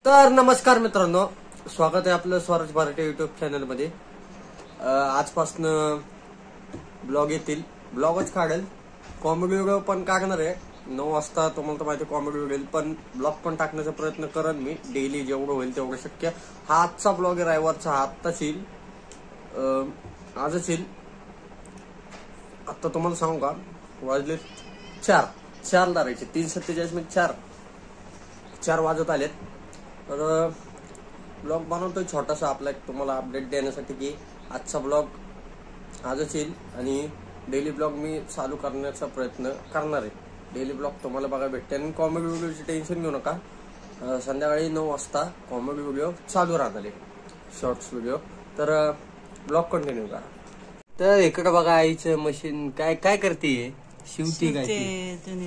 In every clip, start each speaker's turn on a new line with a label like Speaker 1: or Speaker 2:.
Speaker 1: तर नमस्कार मित्रांनो, स्वागत आहे आपलं स्वराज मराठी युट्यूब चॅनल मध्ये। आजपासून ब्लॉग येतील, ब्लॉगच काढेल, कॉमेडी व्हिडिओ पण काढणार आहे। 9 वाजता तुम्हाला तर माहिती कॉमेडी व्हिडिओ पण ब्लॉग पण टाकण्याचा प्रयत्न करेन मी, डेली जेवढं होईल तेवढं शक्य। हा आजचा ब्लॉग आहे रविवारचा, आत्ताच येईल, आजच येईल। आता तुम्हाला सांगू का, वाजले 4 धरायचे, 3:47 मिनिट 4 वाजत आलेत। तर ब्लॉग बनवतोय छोटासा आपला एक तुम्हाला अपडेट देण्यासाठी की आजचा ब्लॉग आजच येईल आणि डेली ब्लॉग मी चालू करण्याचा प्रयत्न करणार आहे। डेली ब्लॉग तुम्हाला बघायला भेटते आणि कॉमेडी व्हिडिओची टेन्शन घेऊ नका। संध्याकाळी 9 वाजता कॉमेडी व्हिडिओ चालू राहणार आहे, शॉर्ट्स व्हिडिओ। तर ब्लॉग कंटिन्यू करा। तर इकडे बघा, आईचं मशीन काय काय करते, शिवती काय,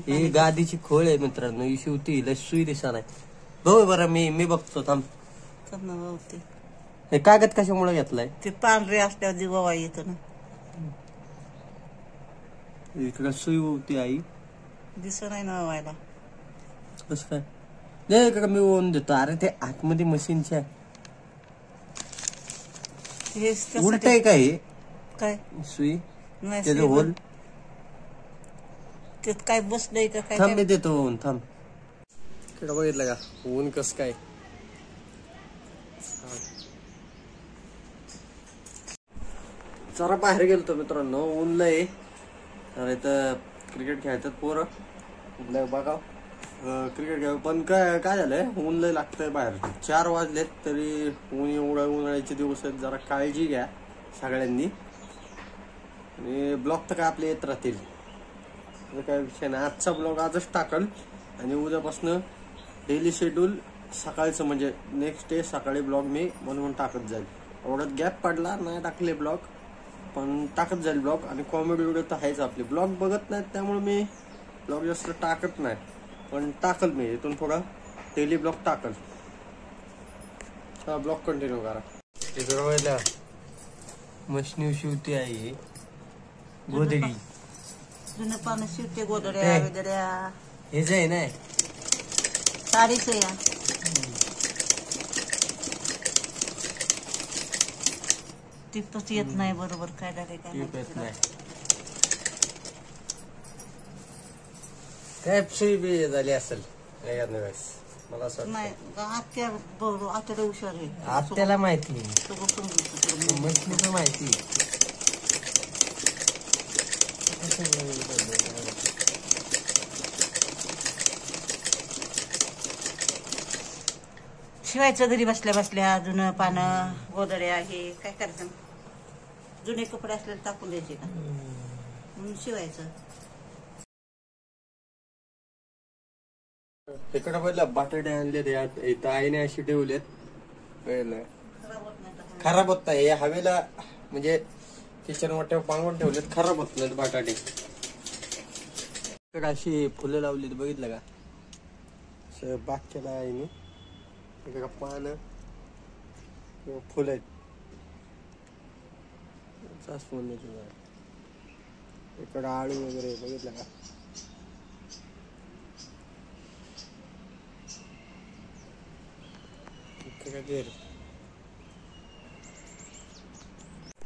Speaker 1: ही गादीची खोळ आहे मित्रांनो, ही शिवती, सुई दिसा नाही भाऊ। बरं मी बघतो, थांब। हे कागद कशामुळे घेतलाय?
Speaker 2: ते पांढरे असल्यावर दिवा येतो ना,
Speaker 1: इकडे सुई होती आई,
Speaker 2: दिसत नाही ना व्हायला।
Speaker 1: कसं काय नाही, इकडे मी ओन देतो। अरे ते आतमध्ये मशीनच्या उलट आहे काय,
Speaker 2: काय
Speaker 1: सुई
Speaker 2: नाही
Speaker 1: त्याचं होल,
Speaker 2: त्यात काय बसलंय का काय?
Speaker 1: थांब मी देतो ओन, थांब। इकडे बघितलं का ऊन कस काय, जरा बाहेर गेलतो मित्रांनो, ऊन लय। तर इथं क्रिकेट खेळतात पोरं, बघा क्रिकेट खेळ, पण काय झालंय, ऊन लय लागतंय बाहेर। 4 वाजलेत तरी ऊन, एवढा उन्हाळ्याचे दिवस आहेत, जरा काळजी घ्या सगळ्यांनी। आणि ब्लॉग तर काय आपले येत राहतील, काय विषय नाही। आजचा ब्लॉग आजच टाकल आणि उद्यापासून डेली शेड्यूल सकाळचं, म्हणजे नेक्स्ट डे सकाळी ब्लॉग मी बनवून टाकत जाईल। एवढ्यात गॅप पडला नाही टाकले ब्लॉग, पण टाकत जाईल ब्लॉग। आणि कॉमेडी व्हिडिओ तर आहेच आपले, ब्लॉग बघत नाहीत त्यामुळे मी ब्लॉग जास्त टाकत नाही, पण टाकल मी इथून थोडा डेली ब्लॉग टाकल। हा ब्लॉग कंटिन्यू करा। इकडं मशनी शिवती आहे, गोदडी
Speaker 2: जुनं पानं शिवते, गोदड्या वेदड्या,
Speaker 1: हेच आहे ना,
Speaker 2: साडीच या टिपच येत नाही बरोबर, काय झाले काय
Speaker 1: येत नाही, काय सुई बी झाली असेल एखाद्या वेळेस, मला असं
Speaker 2: नाही। आत्या बरोबर, आत्याला हुशार आहे,
Speaker 1: आत्याला माहिती,
Speaker 2: सगळं समजून
Speaker 1: मशनीचं माहिती।
Speaker 2: शिवायचं घरी बसल्या बसल्या, जुनं पानं गोदड्या, हे काय करायचं, जुने कपडे असलेले टाकून द्यायचे का म्हणून शिवायचं।
Speaker 1: तिकडे पहिलं बटाटे आणलेत, इथं आईने अशी ठेवलेत, खराब होत नाही हवेला, म्हणजे किचन वाट्यावर पांगून ठेवलेत, खराब होत नाहीत बटाटे। इकडे अशी फुलं लावलीत, बघितलं का, बाग केला आईने, इकडे पानं फुलं आहेत, जास्वंदीचं झाड, इकडं आळू वगैरे, बघितलं का।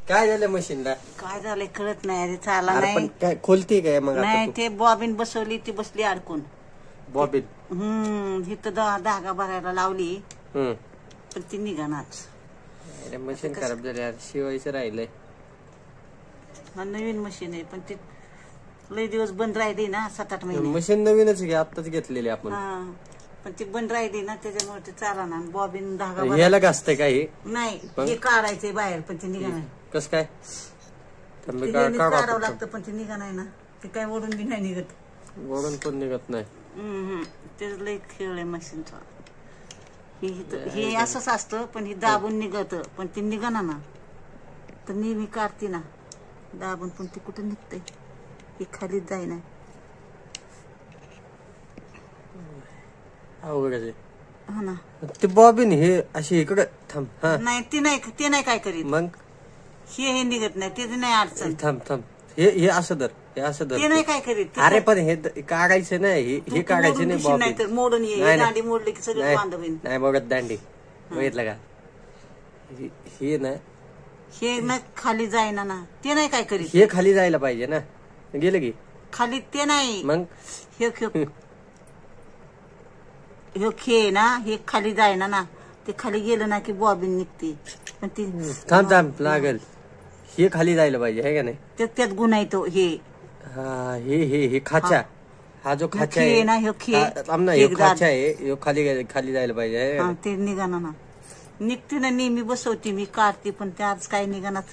Speaker 1: काय झालं मशीनला,
Speaker 2: काय झालंय कळत नाही, अरे चाला
Speaker 1: अरे पण
Speaker 2: नाही,
Speaker 1: काय खोलती काय मग आता
Speaker 2: नाही
Speaker 1: तू?
Speaker 2: ते बॉबिन बसवली, ती बसली अडकून।
Speaker 1: बॉबिन
Speaker 2: इथं धागा भरायला लावली, पण ती निघानाच।
Speaker 1: मशीन खराब झाली यार, शिवायचं राहिलंय।
Speaker 2: हा नवीन मशीन आहे, पण ती लय दिवस बंद राहिली ना, 7-8 महिने।
Speaker 1: मशीन नवीनच घे, आत्ताच घेतलेली आपण,
Speaker 2: पण ती बंद राहिली ना, त्याच्यामुळे ते चाला ना। बॉबिन धागा
Speaker 1: ह्याला घासते काही
Speaker 2: नाही, हे काढायचंय बाहेर, पण ते निघा नाही।
Speaker 1: कस काय
Speaker 2: काढावं लागतं, पण ते निघा नाही ना, ते काय ओढून बी नाही निघत,
Speaker 1: वरून पण निघत नाही।
Speaker 2: ते लय खेळ आहे मशीनचा। हे असंच असतं, पण हे दाबून निघत, पण ते निघाना ना, तर नेहमी काढते ना दाबून, पण ते कुठं निघतंय, हे खालीच जाई नाही।
Speaker 1: अवघड आहे
Speaker 2: हा ना,
Speaker 1: ते बॉबिन हे अशी इकडे थांब, हा
Speaker 2: नाही ते नाही काय करीत,
Speaker 1: मग
Speaker 2: हे निघत नाही, ते नाही अडचण।
Speaker 1: थांब हे असं धर, हे असं
Speaker 2: ते
Speaker 1: धर.
Speaker 2: नाही काय करीत
Speaker 1: अरे पण हे काढायचं नाही, हे काढायचं नाही बॉबी.
Speaker 2: नाही तर मोडून ये
Speaker 1: नाही,
Speaker 2: दांडी मोडली की सगळं बांध होईल.
Speaker 1: नाही बघत दांडी बघितलं का हे ना,
Speaker 2: हे ना खाली जायना ना, ते नाही काय करीत.
Speaker 1: हे खाली जायला पाहिजे ना, गेलं की
Speaker 2: खाली ते नाही
Speaker 1: मग
Speaker 2: हे खे ना, हे खाली जायना ना, ते खाली गेलं ना की बॉबिन निघते. पण ती
Speaker 1: थांब लागल, हे खाली जायला पाहिजे आहे का नाही.
Speaker 2: त्यात गुन्हा येतो. हे
Speaker 1: हा हे खाचा, हा जो खाचा
Speaker 2: खे
Speaker 1: आहे
Speaker 2: ना, हे खे
Speaker 1: ना, हे खाचा आहे, हे खाली जायला पाहिजे आहे का
Speaker 2: हा,
Speaker 1: नाही?
Speaker 2: ते निघाना ना, निघते ना नेहमी बसवते मी, काढते पण ते आज काय निघानात.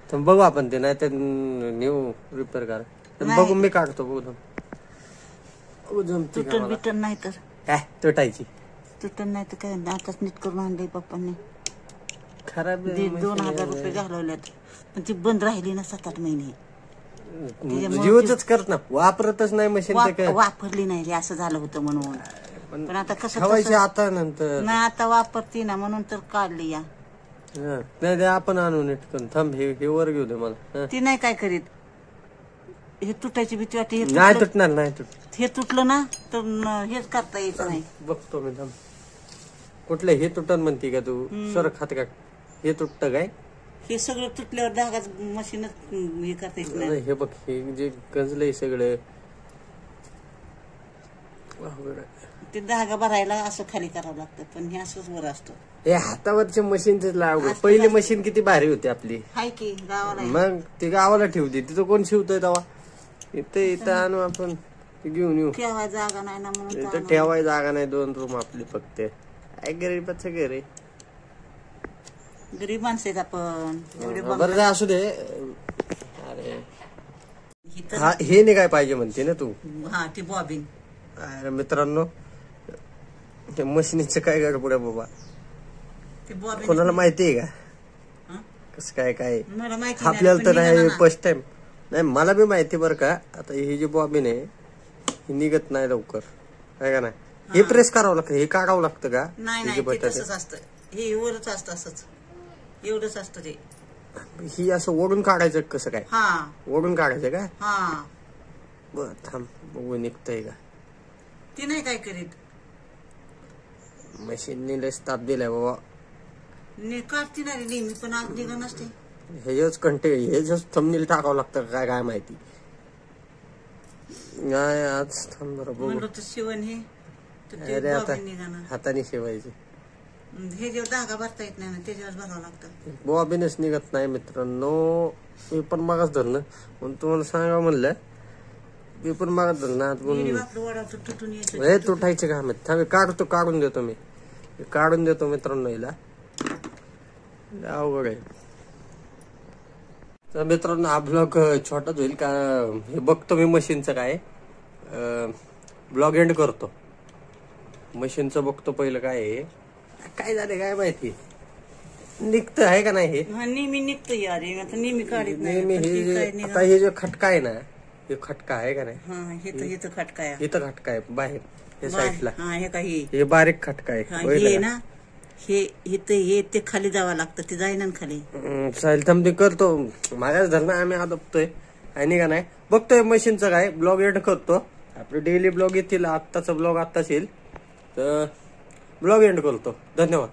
Speaker 1: तर बघू आपण ते, नाही तर न्यू रिपेअर करा.
Speaker 2: नाही.
Speaker 1: बघू मी काढतो बघू जमते का
Speaker 2: तुटन
Speaker 1: मला.
Speaker 2: बिटन नाही तर
Speaker 1: तुटायची
Speaker 2: तुटन नाही तर काय, आताच नीट करून आणले पप्पांनी.
Speaker 1: खराब
Speaker 2: 2,000 रुपये घालवल्यात, पण ती बंद राहिली ना 7-8 महिने.
Speaker 1: यूजच करत ना, वापरतच नाही मशीन.
Speaker 2: वापरली नाही रे, असं झालं होतं म्हणून. पण आता कसं
Speaker 1: ठेवायची आता नंतर
Speaker 2: नाही, आता वापरते ना म्हणून तर काढली या.
Speaker 1: नाही आपण आणू नीट करून. थांब हे वर घेऊ दे मला.
Speaker 2: ती नाही काय करीत, हे तुटायची भीती वाटते.
Speaker 1: नाही तुटणार, नाही
Speaker 2: हे तुटलं ना तर हेच करता यायचं नाही.
Speaker 1: बघतो मी थांब. कुठलं हे तुटन म्हणते का तू, सर खात का हे तुटत काय.
Speaker 2: हे सगळं तुटल्यावर धागाच मशीनच हे करता येत नाही.
Speaker 1: हे बघ, हे जे गंजलंय सगळं,
Speaker 2: ते धागा भरायला असं खाली करावं लागतं, पण हे असंच वर असतं.
Speaker 1: हे हातावरच्या मशीनच लाव. पहिली मशीन किती भारी होती आपली.
Speaker 2: हाय की गावाला आहे.
Speaker 1: मग ती गावाला ठेवते, तिथं कोण शिवतोय तेव्हा. इथं आणू आपण, घेऊन येऊ.
Speaker 2: ठेवाय जागा नाही ना म्हणून
Speaker 1: इथं ठेवाय जागा नाही, 2 रूम आपली फक्त. काय गरीबाचं घर आहे.
Speaker 2: गरीब माणसं आहेत आपण, एवढे
Speaker 1: बरं असू दे. अरे हे नाही काय पाहिजे म्हणते ना तू.
Speaker 2: हा ती बॉबिन.
Speaker 1: अरे मित्रांनो, ते मशीनीचं काय गडबड आहे बाबा,
Speaker 2: ती बॉबिन
Speaker 1: कोणाला माहितीये का
Speaker 2: हं?
Speaker 1: कसं काय काय.
Speaker 2: मला माहिती
Speaker 1: आपल्याला तर
Speaker 2: नाही,
Speaker 1: नाही,
Speaker 2: पण
Speaker 1: फर्स्ट टाइम. नाही मला बी माहिती बरं का. आता ही जी बॉबिन आहे ही निघत नाही लवकर, आहे का नाही. हे प्रेस करावं लागतं, हे काढावं लागतं का.
Speaker 2: नाही नाही, ते तसंच असतं. हे वरच असतं असंच, एवढंच असतं ते.
Speaker 1: ही असं ओढून काढायचं कसं काय,
Speaker 2: हा
Speaker 1: ओढून काढायचं का.
Speaker 2: हा,
Speaker 1: बर थांब बघू निघतंय का.
Speaker 2: ती नाही काय करीत.
Speaker 1: मशीनने लस ताप दिलाय बाबा.
Speaker 2: काढती नाही रे नेहमी, पण आज निघा नसते.
Speaker 1: हेच थंबनेल टाकावं लागतं काय काय माहिती. नाही आज थांब बरं बघू.
Speaker 2: म्हणलं तर शिवण हे तर ते
Speaker 1: अरे आता
Speaker 2: बॉबिन निघाना.
Speaker 1: हाताने शिवायचे.
Speaker 2: हे जेव्हा धागा भरता येत नाही ना, त्याच्यावर भरावं लागतं.
Speaker 1: बॉबिनच निघत नाही मित्रांनो. मी पण मागाच धरणं म्हणून तुम्हाला सांगा म्हणलं. मी पण मागाच धरणं
Speaker 2: तुटून यायचं.
Speaker 1: हे तुटायचे का माहिती. थांब काढून देतो मी. काढून देतो मित्रांनो हिला. अवघड आहे. तर मित्रांनो हा ब्लॉग छोटाच होईल का, हे बघतो मी मशीनचं काय. ब्लॉग एंड करतो. मशीनचं बघतो पहिलं काय आहे, काय झालं काय माहिती. निघतं आहे का नाही. हे
Speaker 2: नेहमी निघतो यार, आता नेहमी काढत नाही.
Speaker 1: नेहमी
Speaker 2: पण ती
Speaker 1: हे
Speaker 2: काय
Speaker 1: जे
Speaker 2: निघा-
Speaker 1: आता हे जे खटका आहे ना, हे खटका आहे का नाही.
Speaker 2: हा, हे तर खटका आहे.
Speaker 1: इथं खटका आहे बाहेर हे साईडला.
Speaker 2: हा, हे काही
Speaker 1: हे बारीक खटका आहे.
Speaker 2: हे ना, हे ते खाली जावं लागतं, ते जाईना ना खाली.
Speaker 1: चालेल थांब ते करतो. माझ्याच धरणं आम्ही आदपतोय आणि का नाही बघतोय मशीनचं काय. ब्लॉग एंड करतो. आपले डेली ब्लॉग येतील. आत्ताचा ब्लॉग आत्ताच येईल, तर ब्लॉग एंड करतो. धन्यवाद.